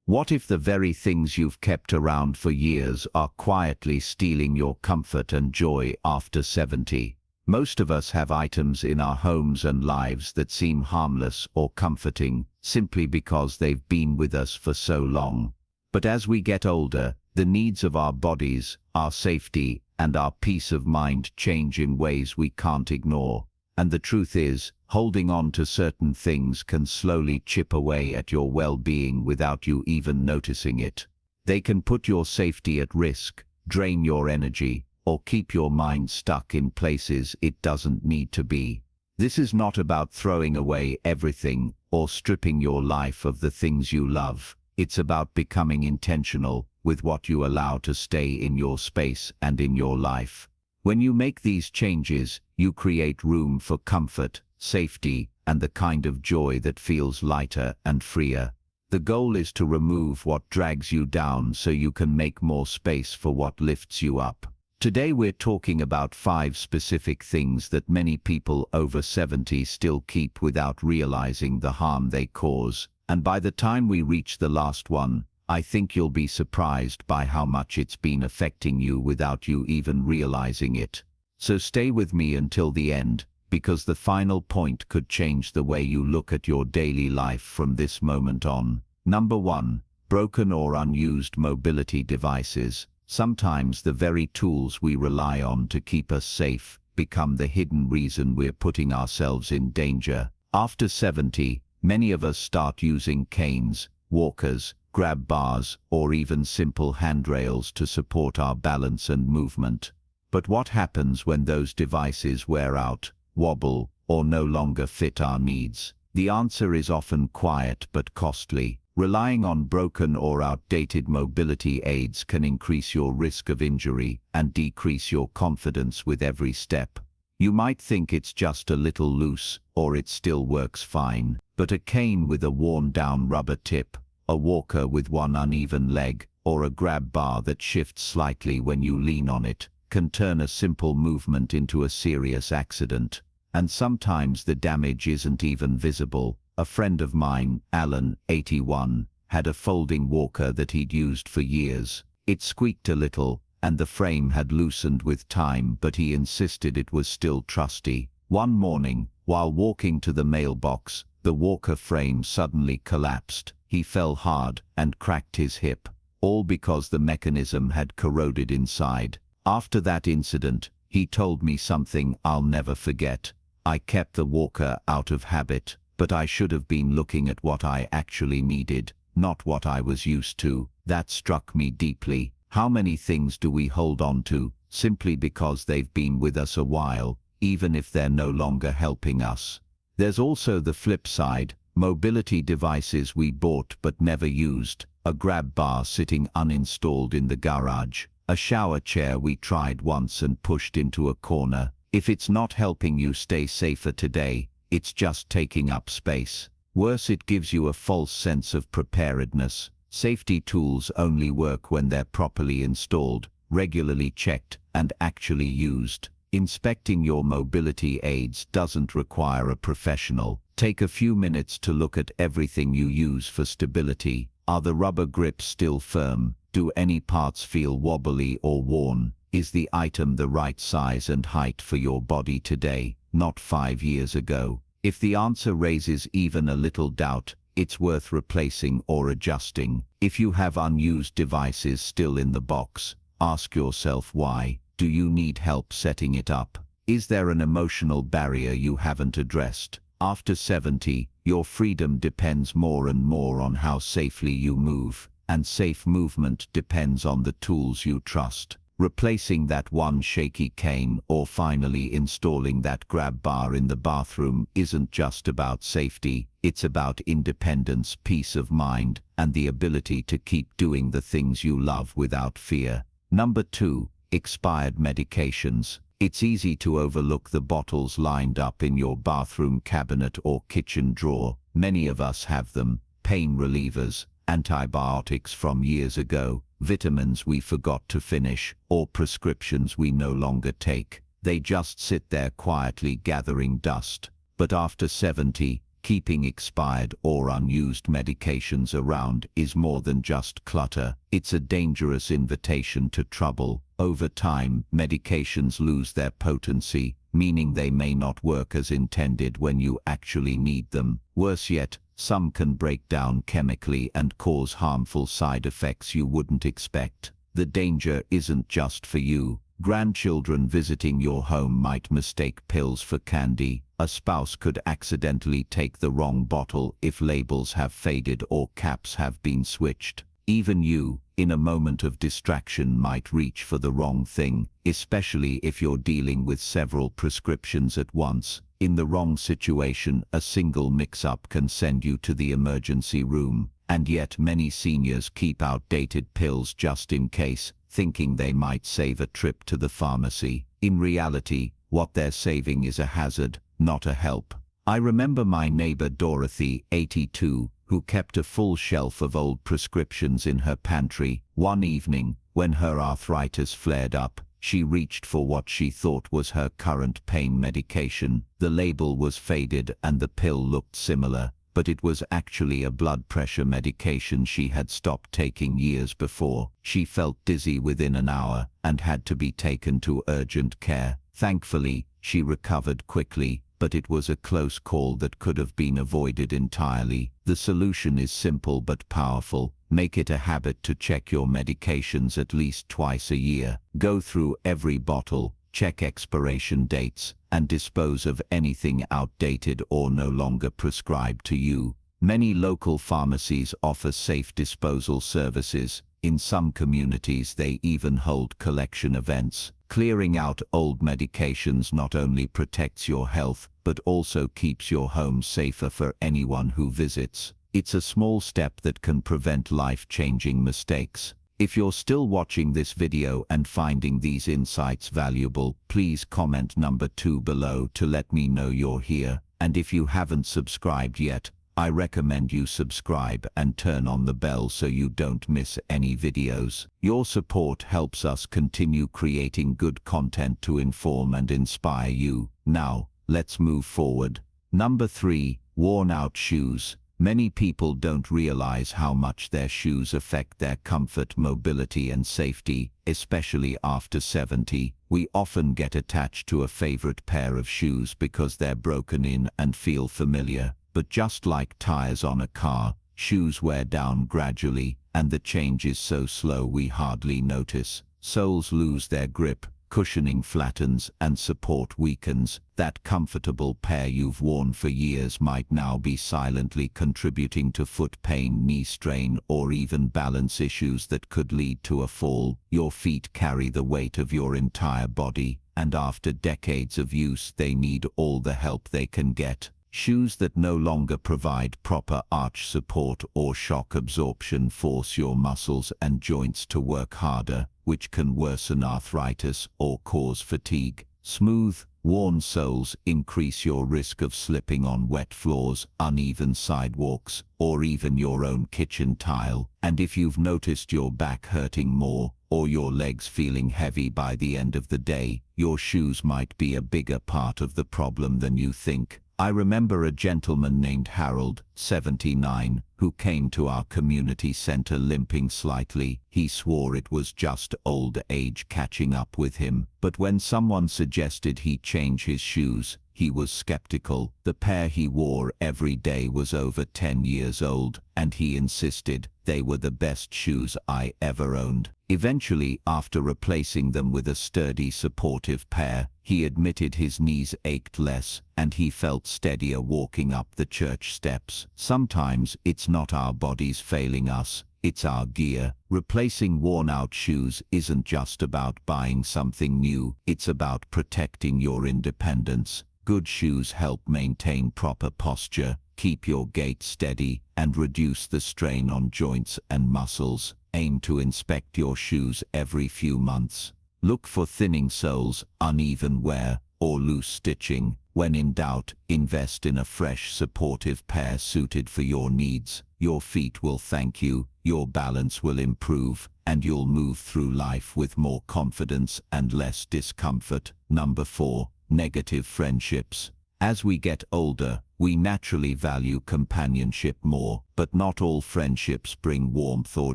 What if the very things you've kept around for years are quietly stealing your comfort and joy after 70? Most of us have items in our homes and lives that seem harmless or comforting simply because they've been with us for so long. But as we get older, the needs of our bodies, our safety, and our peace of mind change in ways we can't ignore. And the truth is, holding on to certain things can slowly chip away at your well-being without you even noticing it. They can put your safety at risk, drain your energy, or keep your mind stuck in places it doesn't need to be. This is not about throwing away everything or stripping your life of the things you love. It's about becoming intentional with what you allow to stay in your space and in your life. When you make these changes, you create room for comfort, safety, and the kind of joy that feels lighter and freer. The goal is to remove what drags you down so you can make more space for what lifts you up. Today we're talking about 5 specific things that many people over 70 still keep without realizing the harm they cause. And by the time we reach the last one, I think you'll be surprised by how much it's been affecting you without you even realizing it. So stay with me until the end, because the final point could change the way you look at your daily life from this moment on. Number 1. Broken or unused mobility devices. Sometimes the very tools we rely on to keep us safe become the hidden reason we're putting ourselves in danger. After 70, many of us start using canes, walkers, grab bars, or even simple handrails to support our balance and movement. But what happens when those devices wear out, wobble, or no longer fit our needs? The answer is often quiet but costly. Relying on broken or outdated mobility aids can increase your risk of injury and decrease your confidence with every step. You might think it's just a little loose, or it still works fine, but a cane with a worn-down rubber tip, a walker with one uneven leg, or a grab bar that shifts slightly when you lean on it, can turn a simple movement into a serious accident. And sometimes the damage isn't even visible. A friend of mine, Alan, 81, had a folding walker that he'd used for years. It squeaked a little, and the frame had loosened with time, but he insisted it was still trusty. One morning, while walking to the mailbox, the walker frame suddenly collapsed. He fell hard and cracked his hip, all because the mechanism had corroded inside. After that incident, he told me something I'll never forget. I kept the walker out of habit, but I should have been looking at what I actually needed, not what I was used to. That struck me deeply. How many things do we hold on to simply because they've been with us a while, even if they're no longer helping us? There's also the flip side. Mobility devices we bought but never used, a grab bar sitting uninstalled in the garage, a shower chair we tried once and pushed into a corner. If it's not helping you stay safer today, it's just taking up space. Worse, it gives you a false sense of preparedness. Safety tools only work when they're properly installed, regularly checked, and actually used. Inspecting your mobility aids doesn't require a professional. Take a few minutes to look at everything you use for stability. Are the rubber grips still firm? Do any parts feel wobbly or worn? Is the item the right size and height for your body today, not 5 years ago? If the answer raises even a little doubt, it's worth replacing or adjusting. If you have unused devices still in the box, ask yourself why. Do you need help setting it up? Is there an emotional barrier you haven't addressed? After 70, your freedom depends more and more on how safely you move, and safe movement depends on the tools you trust. Replacing that one shaky cane or finally installing that grab bar in the bathroom isn't just about safety, it's about independence, peace of mind, and the ability to keep doing the things you love without fear. Number 2. Expired medications. It's easy to overlook the bottles lined up in your bathroom cabinet or kitchen drawer. Many of us have them. Pain relievers, antibiotics from years ago, vitamins we forgot to finish, or prescriptions we no longer take. They just sit there quietly gathering dust. But after 70, Keeping expired or unused medications around is more than just clutter. It's a dangerous invitation to trouble. Over time, medications lose their potency, meaning they may not work as intended when you actually need them. Worse yet, some can break down chemically and cause harmful side effects you wouldn't expect. The danger isn't just for you. Grandchildren visiting your home might mistake pills for candy. A spouse could accidentally take the wrong bottle if labels have faded or caps have been switched. Even you, in a moment of distraction, might reach for the wrong thing, especially if you're dealing with several prescriptions at once. In the wrong situation, a single mix-up can send you to the emergency room. And yet many seniors keep outdated pills just in case, thinking they might save a trip to the pharmacy. In reality, what they're saving is a hazard, not a help. I remember my neighbor Dorothy, 82, who kept a full shelf of old prescriptions in her pantry. One evening, when her arthritis flared up, she reached for what she thought was her current pain medication. The label was faded and the pill looked similar, but it was actually a blood pressure medication she had stopped taking years before. She felt dizzy within an hour and had to be taken to urgent care. Thankfully, she recovered quickly, but it was a close call that could have been avoided entirely. The solution is simple but powerful. Make it a habit to check your medications at least twice a year. Go through every bottle, check expiration dates, and dispose of anything outdated or no longer prescribed to you. Many local pharmacies offer safe disposal services. In some communities they even hold collection events. Clearing out old medications not only protects your health, but also keeps your home safer for anyone who visits. It's a small step that can prevent life-changing mistakes. If you're still watching this video and finding these insights valuable, please comment number 2 below to let me know you're here. And if you haven't subscribed yet, I recommend you subscribe and turn on the bell so you don't miss any videos. Your support helps us continue creating good content to inform and inspire you. Now, let's move forward. Number 3, worn-out shoes. Many people don't realize how much their shoes affect their comfort, mobility, and safety, especially after 70. We often get attached to a favorite pair of shoes because they're broken in and feel familiar. But just like tires on a car, shoes wear down gradually, and the change is so slow we hardly notice. Soles lose their grip, cushioning flattens, and support weakens. That comfortable pair you've worn for years might now be silently contributing to foot pain, knee strain, or even balance issues that could lead to a fall. Your feet carry the weight of your entire body, and after decades of use they need all the help they can get. Shoes that no longer provide proper arch support or shock absorption force your muscles and joints to work harder, which can worsen arthritis or cause fatigue. Smooth, worn soles increase your risk of slipping on wet floors, uneven sidewalks, or even your own kitchen tile. And if you've noticed your back hurting more, or your legs feeling heavy by the end of the day, your shoes might be a bigger part of the problem than you think. I remember a gentleman named Harold, 79, who came to our community center limping slightly. He swore it was just old age catching up with him, but when someone suggested he change his shoes, he was skeptical. The pair he wore every day was over 10 years old, and he insisted they were the best shoes I ever owned. Eventually, after replacing them with a sturdy, supportive pair, he admitted his knees ached less, and he felt steadier walking up the church steps. Sometimes it's not our bodies failing us, it's our gear. Replacing worn-out shoes isn't just about buying something new, it's about protecting your independence. Good shoes help maintain proper posture, keep your gait steady, and reduce the strain on joints and muscles. Aim to inspect your shoes every few months. Look for thinning soles, uneven wear, or loose stitching. When in doubt, invest in a fresh, supportive pair suited for your needs. Your feet will thank you, your balance will improve, and you'll move through life with more confidence and less discomfort. Number 4. Negative friendships. As we get older, we naturally value companionship more, but not all friendships bring warmth or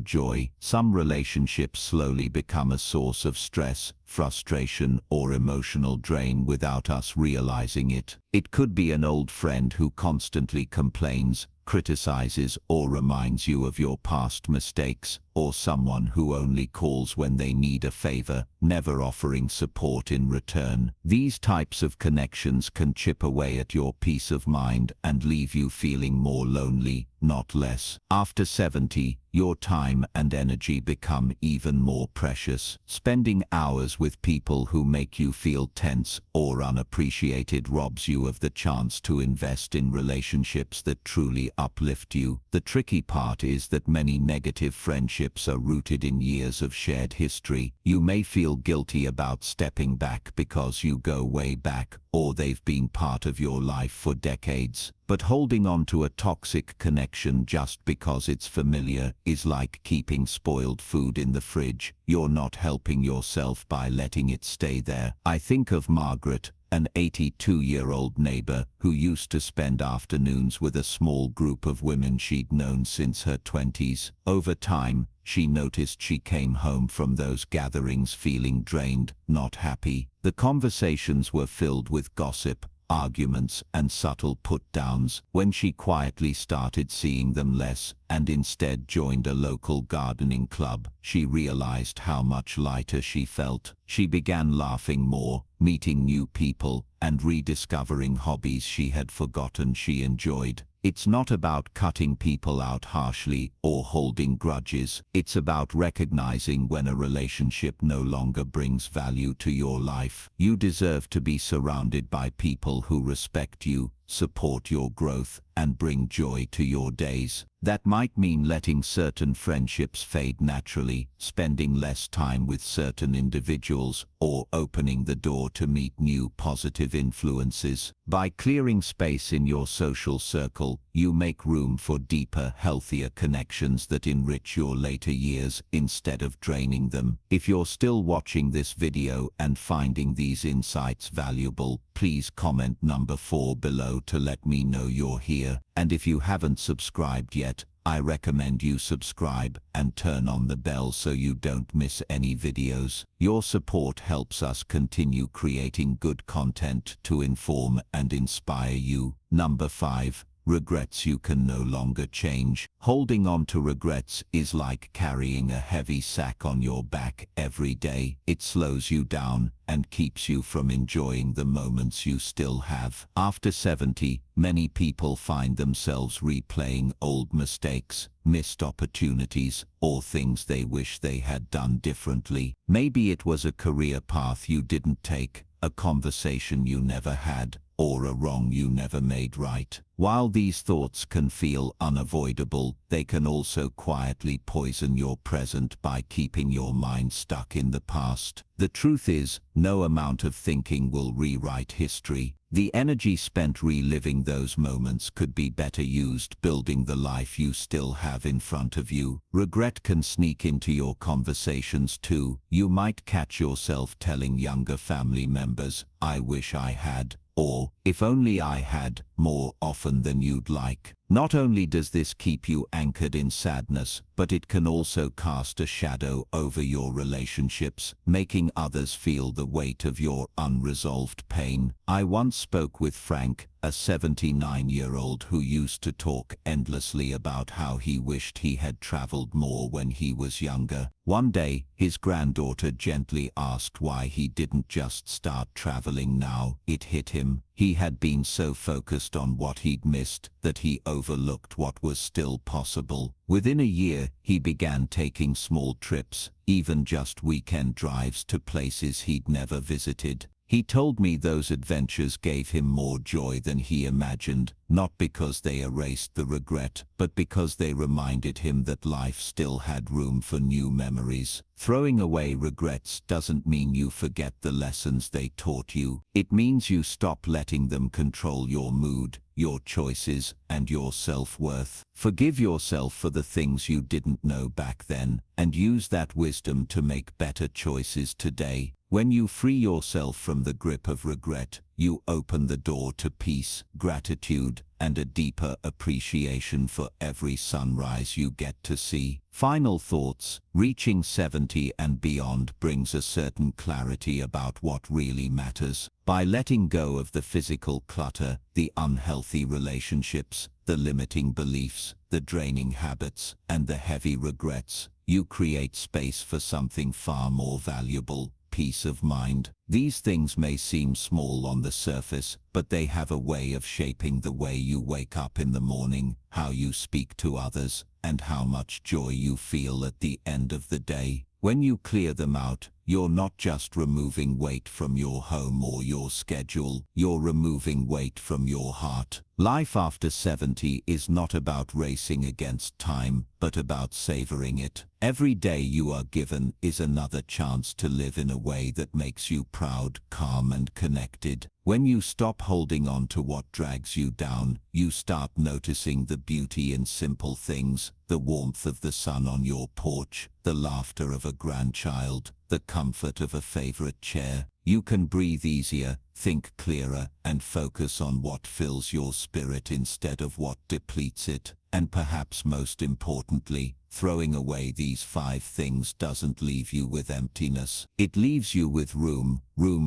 joy. Some relationships slowly become a source of stress, frustration, or emotional drain without us realizing it. It could be an old friend who constantly complains, criticizes, or reminds you of your past mistakes, or someone who only calls when they need a favor, never offering support in return. These types of connections can chip away at your peace of mind and leave you feeling more lonely, not less. After 70, your time and energy become even more precious. Spending hours with people who make you feel tense or unappreciated robs you of the chance to invest in relationships that truly uplift you. The tricky part is that many negative friendships are rooted in years of shared history. You may feel guilty about stepping back because you go way back, or they've been part of your life for decades. But holding on to a toxic connection just because it's familiar is like keeping spoiled food in the fridge. You're not helping yourself by letting it stay there. I think of Margaret, an 82-year-old neighbor who used to spend afternoons with a small group of women she'd known since her 20s. Over time, she noticed she came home from those gatherings feeling drained, not happy. The conversations were filled with gossip, arguments, and subtle put-downs. When she quietly started seeing them less and instead joined a local gardening club, she realized how much lighter she felt. She began laughing more, meeting new people, and rediscovering hobbies she had forgotten she enjoyed. It's not about cutting people out harshly or holding grudges. It's about recognizing when a relationship no longer brings value to your life. You deserve to be surrounded by people who respect you, support your growth, and bring joy to your days. That might mean letting certain friendships fade naturally, spending less time with certain individuals, or opening the door to meet new positive influences. By clearing space in your social circle, you make room for deeper, healthier connections that enrich your later years instead of draining them. If you're still watching this video and finding these insights valuable, please comment number 4 below to let me know you're here. And if you haven't subscribed yet, I recommend you subscribe and turn on the bell so you don't miss any videos. Your support helps us continue creating good content to inform and inspire you. Number 5. Regrets you can no longer change. Holding on to regrets is like carrying a heavy sack on your back every day. It slows you down and keeps you from enjoying the moments you still have. After 70, many people find themselves replaying old mistakes, missed opportunities, or things they wish they had done differently. Maybe it was a career path you didn't take, a conversation you never had, or a wrong you never made right. While these thoughts can feel unavoidable, they can also quietly poison your present by keeping your mind stuck in the past. The truth is, no amount of thinking will rewrite history. The energy spent reliving those moments could be better used building the life you still have in front of you. Regret can sneak into your conversations too. You might catch yourself telling younger family members, "I wish I had," or "if only I had," more often than you'd like. Not only does this keep you anchored in sadness, but it can also cast a shadow over your relationships, making others feel the weight of your unresolved pain. I once spoke with Frank, a 79-year-old who used to talk endlessly about how he wished he had traveled more when he was younger. One day, his granddaughter gently asked why he didn't just start traveling now. It hit him. He had been so focused on what he'd missed that he overlooked what was still possible. Within a year, he began taking small trips, even just weekend drives to places he'd never visited. He told me those adventures gave him more joy than he imagined, not because they erased the regret, but because they reminded him that life still had room for new memories. Throwing away regrets doesn't mean you forget the lessons they taught you. It means you stop letting them control your mood, your choices, and your self-worth. Forgive yourself for the things you didn't know back then, and use that wisdom to make better choices today. When you free yourself from the grip of regret, you open the door to peace, gratitude, and a deeper appreciation for every sunrise you get to see. Final thoughts. Reaching 70 and beyond brings a certain clarity about what really matters. By letting go of the physical clutter, the unhealthy relationships, the limiting beliefs, the draining habits, and the heavy regrets, you create space for something far more valuable: peace of mind. These things may seem small on the surface, but they have a way of shaping the way you wake up in the morning, how you speak to others, and how much joy you feel at the end of the day. When you clear them out, you're not just removing weight from your home or your schedule, you're removing weight from your heart. Life after 70 is not about racing against time, but about savoring it. Every day you are given is another chance to live in a way that makes you proud, calm, and connected. When you stop holding on to what drags you down, you start noticing the beauty in simple things: the warmth of the sun on your porch, the laughter of a grandchild, the comfort of a favorite chair. You can breathe easier, think clearer, and focus on what fills your spirit instead of what depletes it. And perhaps most importantly, throwing away these 5 things doesn't leave you with emptiness. It leaves you with room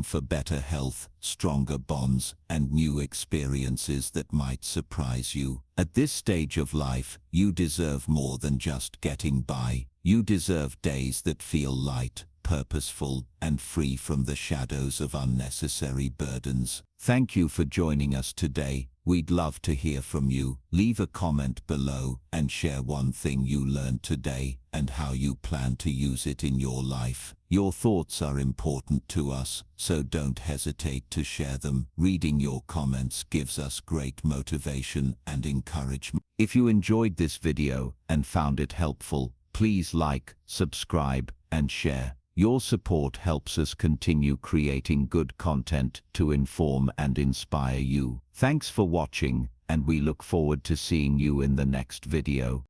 for better health, stronger bonds, and new experiences that might surprise you. At this stage of life, you deserve more than just getting by. You deserve days that feel light, purposeful, and free from the shadows of unnecessary burdens. Thank you for joining us today. We'd love to hear from you. Leave a comment below and share one thing you learned today and how you plan to use it in your life. Your thoughts are important to us, so don't hesitate to share them. Reading your comments gives us great motivation and encouragement. If you enjoyed this video and found it helpful, please like, subscribe, and share. Your support helps us continue creating good content to inform and inspire you. Thanks for watching, and we look forward to seeing you in the next video.